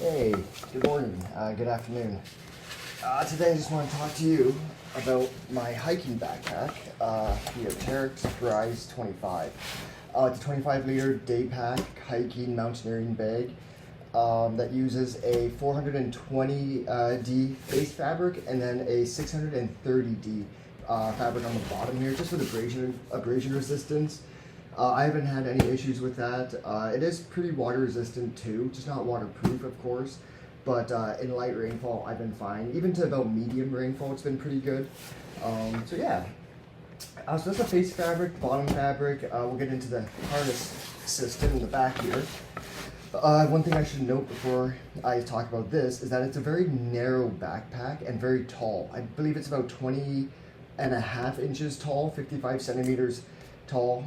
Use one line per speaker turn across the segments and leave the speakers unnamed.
Hey, good morning, good afternoon. Today I just want to talk to you about my hiking backpack, the Arcteryx Brize 25. It's a 25-liter day pack hiking mountaineering bag that uses a 420D face fabric and then a 630D fabric on the bottom here, just with abrasion resistance. I haven't had any issues with that. It is pretty water resistant too, just not waterproof of course, but in light rainfall I've been fine. Even to about medium rainfall it's been pretty good. So yeah, so that's the face fabric, bottom fabric. We'll get into the harness system in the back here. One thing I should note before I talk about this is that it's a very narrow backpack and very tall. I believe it's about 20.5 inches tall, 55 centimeters tall.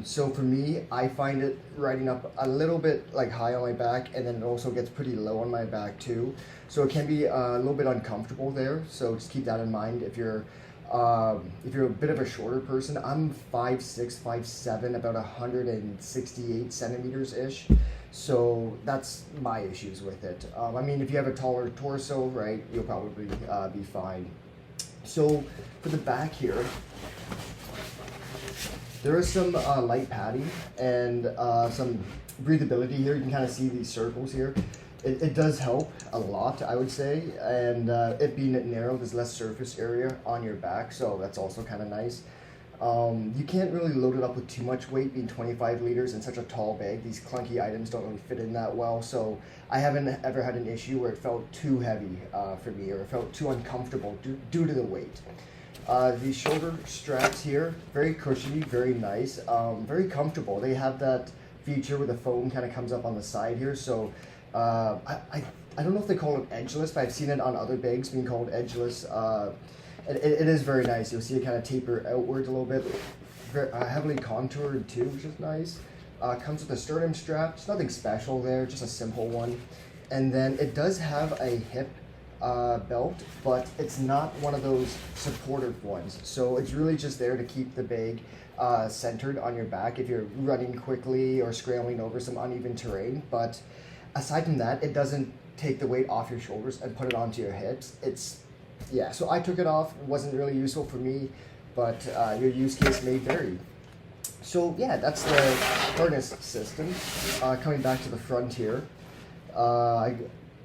So for me, I find it riding up a little bit like high on my back, and then it also gets pretty low on my back too. So it can be a little bit uncomfortable there. So just keep that in mind if you're a bit of a shorter person. I'm 5'6", 5'7", about 168 centimeters ish. So that's my issues with it. I mean, if you have a taller torso, right, you'll probably be fine. So for the back here, there is some light padding and some breathability here. You can kind of see these circles here. It does help a lot, I would say, and it being narrow, there's less surface area on your back, so that's also kind of nice. You can't really load it up with too much weight, being 25 liters in such a tall bag. These clunky items don't really fit in that well, so I haven't ever had an issue where it felt too heavy for me, or it felt too uncomfortable due to the weight. These shoulder straps here, very cushiony, very nice, very comfortable. They have that feature where the foam kind of comes up on the side here, so I don't know if they call it edgeless, but I've seen it on other bags being called edgeless. It is very nice. You'll see it kind of taper outwards a little bit, very, heavily contoured too, which is nice. Comes with a sternum strap. It's nothing special there, just a simple one. And then it does have a hip belt, but it's not one of those supportive ones. So it's really just there to keep the bag centered on your back if you're running quickly or scrambling over some uneven terrain. But aside from that, it doesn't take the weight off your shoulders and put it onto your hips. Yeah, so I took it off. It wasn't really useful for me, but your use case may vary. So yeah, that's the harness system. Coming back to the front here, I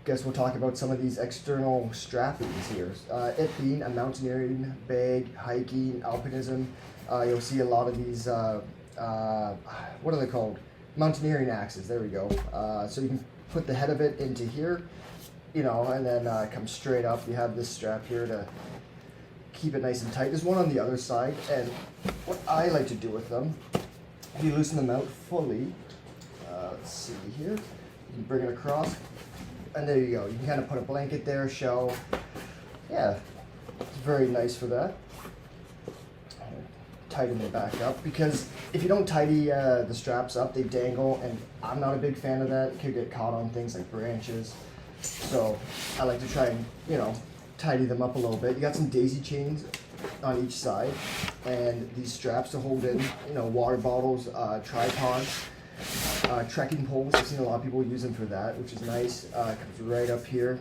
guess we'll talk about some of these external strappings here. It being a mountaineering bag, hiking, alpinism, you'll see a lot of these, what are they called? Mountaineering axes, there we go. So you can put the head of it into here, you know, and then come straight up. You have this strap here to keep it nice and tight. There's one on the other side, and what I like to do with them, if you loosen them out fully, let's see here, you can bring it across, and there you go. You can kind of put a blanket there, shell. Yeah, it's very nice for that. Tighten it back up, because if you don't tidy the straps up, they dangle, and I'm not a big fan of that. It could get caught on things like branches. So I like to try and, you know, tidy them up a little bit. You got some daisy chains on each side, and these straps to hold in, you know, water bottles, tripods, trekking poles. I've seen a lot of people use them for that, which is nice. Comes right up here.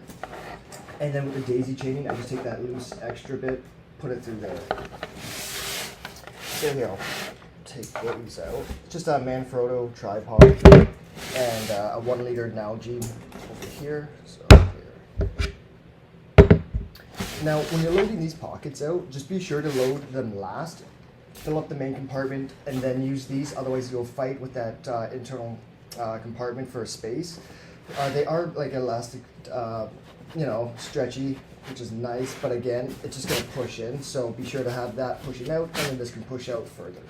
And then with the daisy chaining, I just take that loose extra bit, put it through there. There we go. Take those out. Just a Manfrotto tripod and a 1 liter Nalgene over here. So here. Now, when you're loading these pockets out, just be sure to load them last. Fill up the main compartment and then use these. Otherwise, you'll fight with that internal compartment for space. They are like elastic, you know, stretchy, which is nice, but again, it's just going to push in, so be sure to have that pushing out, and then this can push out further.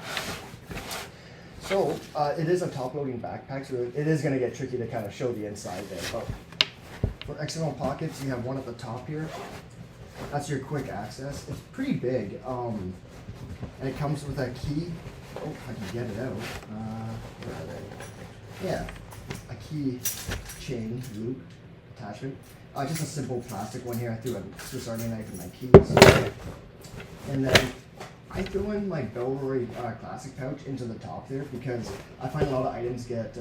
So, it is a top-loading backpack, so it is going to get tricky to kind of show the inside there, but for external pockets, you have one at the top here. That's your quick access. It's pretty big, and it comes with a key. Oh, if I can get it out. Where are they? Yeah, a key chain loop attachment. Just a simple plastic one here. I threw a Swiss Army knife in my keys. And then I I throw in my Belroy Classic pouch into the top there because I find a lot of items get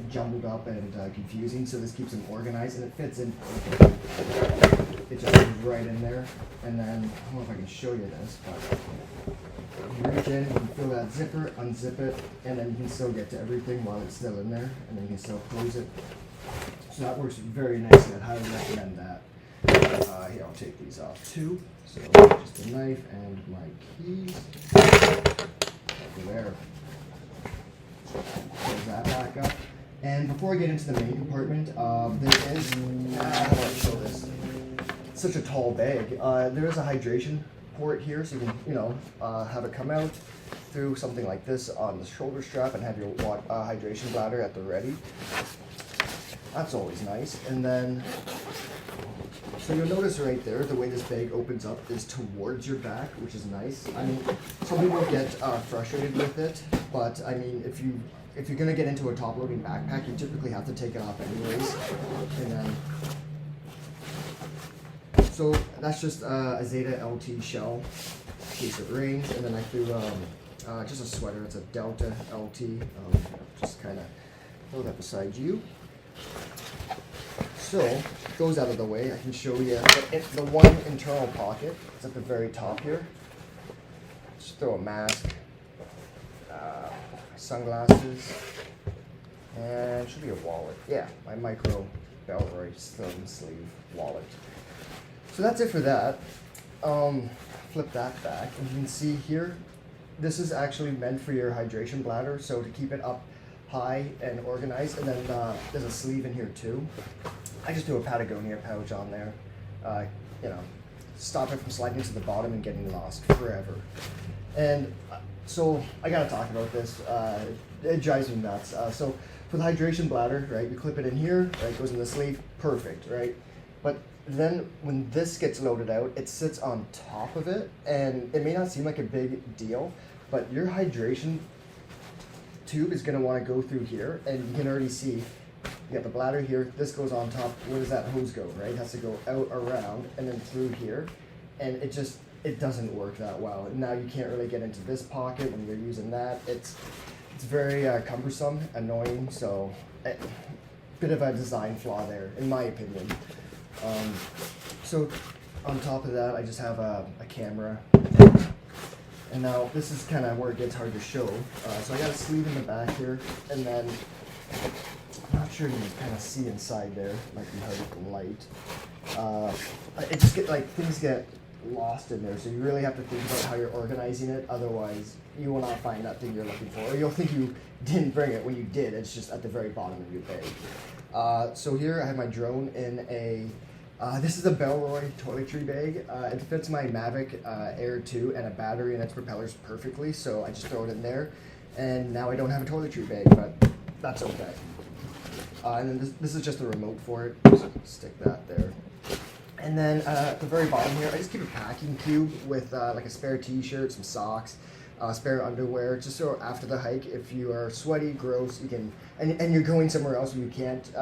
jumbled up and confusing, so this keeps them organized and it fits in perfectly. It just goes right in there, and then, I don't know if I can show you this, but you reach in, you can fill that zipper, unzip it, and then you can still get to everything while it's still in there, and then you can still close it. So that works very nicely. I'd highly recommend that. Here, I'll take these off too. So just a knife and my keys. Over there. Close that back up. And before I get into the main compartment, there is, how do I show this? It's such a tall bag. There is a hydration port here, so you can, have it come out through something like this on the shoulder strap and have your hydration bladder at the ready. That's always nice. And then, so you'll notice right there, the way this bag opens up is towards your back, which is nice. I mean, some people get frustrated with it, but I mean, if you're gonna get into a top-loading backpack, you typically have to take it off anyways. And then, so that's just a Zeta LT shell, in case it rains. And then I threw just a sweater. It's a Delta LT. Just kind of throw that beside you. So, it goes out of the way. I can show you the one internal pocket. It's at the very top here. Just throw a mask, sunglasses, and should be a wallet. Yeah, my micro Belroy thin sleeve wallet. So that's it for that. Flip that back, and you can see here, this is actually meant for your hydration bladder, so to keep it up high and organized. And then there's a sleeve in here too. I just do a Patagonia pouch on there, stop it from sliding to the bottom and getting lost forever. And so I gotta talk about this. It drives me nuts. So for the hydration bladder, right, you clip it in here, right, it goes in the sleeve, perfect, right? But then when this gets loaded out, it sits on top of it, and it may not seem like a big deal, but your hydration tube is going to want to go through here, and you can already see you got the bladder here, this goes on top. Where does that hose go, right? It has to go out, around, and then through here, and it doesn't work that well. Now you can't really get into this pocket when you're using that. It's very cumbersome, annoying, so bit of a design flaw there, in my opinion. So on top of that, I just have a camera. And now this is kind of where it gets hard to show. So I got a sleeve in the back here, and then I'm not sure you can kind of see inside there. Might be hard with the light. It just things get lost in there, so you really have to think about how you're organizing it. Otherwise, you will not find that thing you're looking for, or you'll think you didn't bring it when you did. It's just at the very bottom of your bag. So here I have my drone in a. This is a Belroy toiletry bag. It fits my Mavic Air 2 and a battery and its propellers perfectly, so I just throw it in there. And now I don't have a toiletry bag, but that's okay. And then this is just the remote for it. Just stick that there. And then at the very bottom here, I just keep a packing cube with like a spare t-shirt, some socks, spare underwear, just so after the hike, if you are sweaty, gross, you can, and you're going somewhere else where you can't,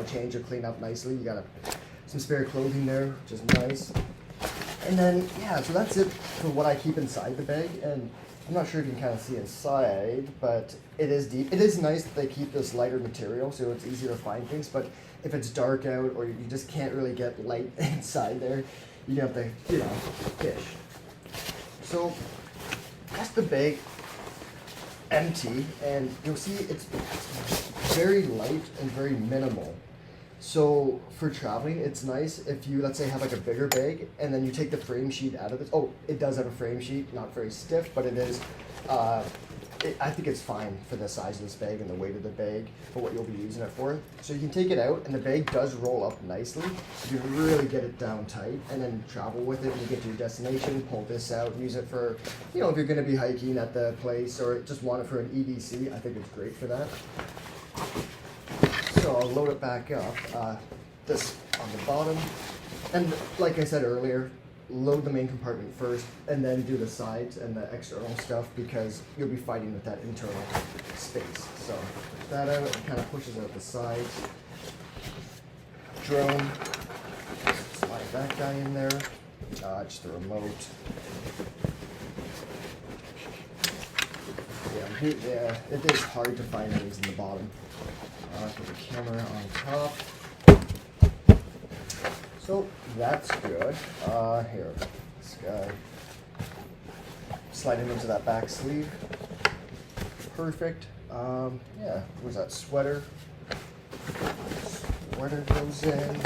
change or clean up nicely, you got some spare clothing there, which is nice. And then, yeah, so that's it for what I keep inside the bag. And I'm not sure if you can kind of see inside, but it is deep. It is nice that they keep this lighter material, so it's easier to find things. But if it's dark out or you just can't really get light inside there, you have to, fish. So that's the bag empty, and you'll see it's very light and very minimal. So for traveling, it's nice if you, let's say, have like a bigger bag and then you take the frame sheet out of it. Oh, it does have a frame sheet, not very stiff, but it is, I think it's fine for the size of this bag and the weight of the bag for what you'll be using it for. So you can take it out and the bag does roll up nicely. You can really get it down tight and then travel with it when you get to your destination, pull this out and use it for, if you're going to be hiking at the place or just want it for an EDC, I think it's great for that. So I'll load it back up, this on the bottom, and like I said earlier, load the main compartment first, and then do the sides and the external stuff, because you'll be fighting with that internal space. So push that out, it kind of pushes out the sides. Drone, slide that guy in there, just the remote. Yeah, it is hard to find things in the bottom. Put the camera on top. So that's good. Here, this guy. Slide him into that back sleeve. Perfect. Yeah, where's that sweater? Sweater goes in.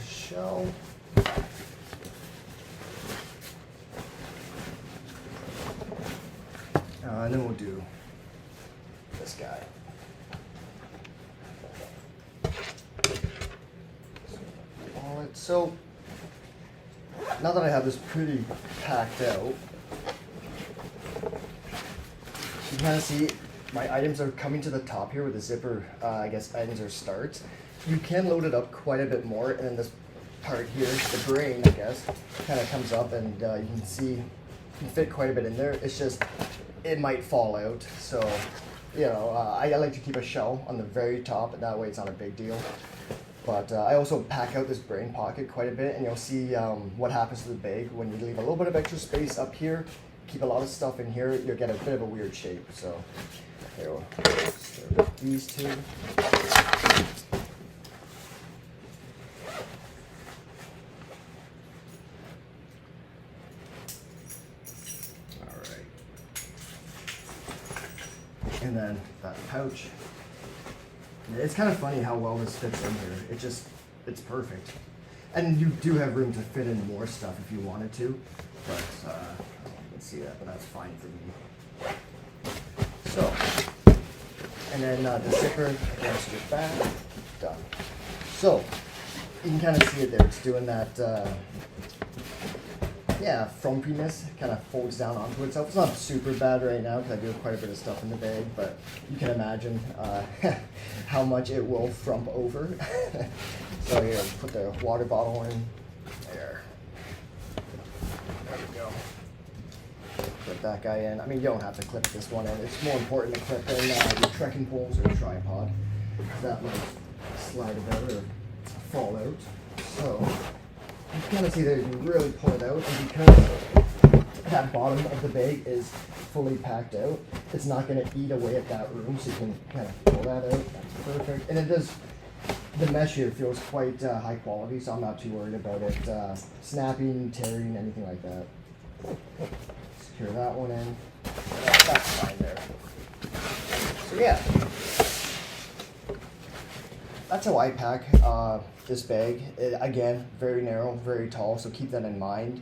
Shell. And then we'll do this guy. Wallet. So now that I have this pretty packed out, you can kind of see my items are coming to the top here with the zipper, I guess, items or starts. You can load it up quite a bit more, and then this part here, the brain, I guess, kind of comes up, and you can see you can fit quite a bit in there. It's just, it might fall out, so, you know, I like to keep a shell on the very top, and that way it's not a big deal. But I also pack out this brain pocket quite a bit, and you'll see what happens to the bag when you leave a little bit of extra space up here. Keep a lot of stuff in here, you'll get a bit of a weird shape. So here we'll start with these two. All right. And then that pouch. It's kind of funny how well this fits in here. It's perfect. And you do have room to fit in more stuff if you wanted to, but you can see that, but that's fine for me. So, and then the zipper against your back, done. So, you can kind of see it there. It's doing that, yeah, frumpiness. Kind of folds down onto itself. It's not super bad right now because I do have quite a bit of stuff in the bag, but you can imagine how much it will frump over. So here, put the water bottle in there. There we go. Put that guy in. I mean, you don't have to clip this one in. It's more important to clip in your trekking poles or tripod. That might slide about or fall out. So you can kind of see that you can really pull it out, and because that bottom of the bag is fully packed out, it's not going to eat away at that room, so you can kind of pull that out. That's perfect. And it does, the mesh here feels quite high quality, so I'm not too worried about it snapping, tearing, anything like that. Secure that one in. That's fine there. So yeah, that's how I pack this bag. Again, very narrow, very tall, so keep that in mind.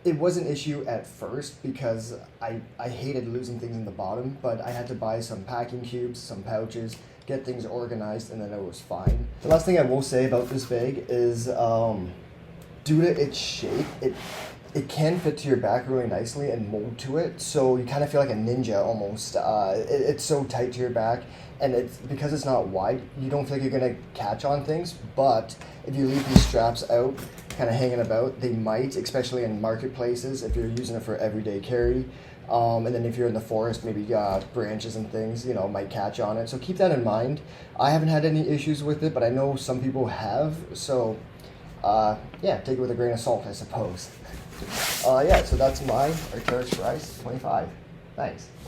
It was an issue at first because I hated losing things in the bottom, but I had to buy some packing cubes, some pouches, get things organized, and then it was fine. The last thing I will say about this bag is due to its shape, it can fit to your back really nicely and mold to it, so you kind of feel like a ninja almost. It's so tight to your back, and it's because it's not wide, you don't feel like you're going to catch on things, but if you leave these straps out, kind of hanging about, they might, especially in marketplaces, if you're using it for everyday carry. And then if you're in the forest, maybe branches and things, you know, might catch on it. So keep that in mind. I haven't had any issues with it, but I know some people have, so yeah, take it with a grain of salt, I suppose. Yeah, so that's my Arc'teryx Brize 25. Thanks.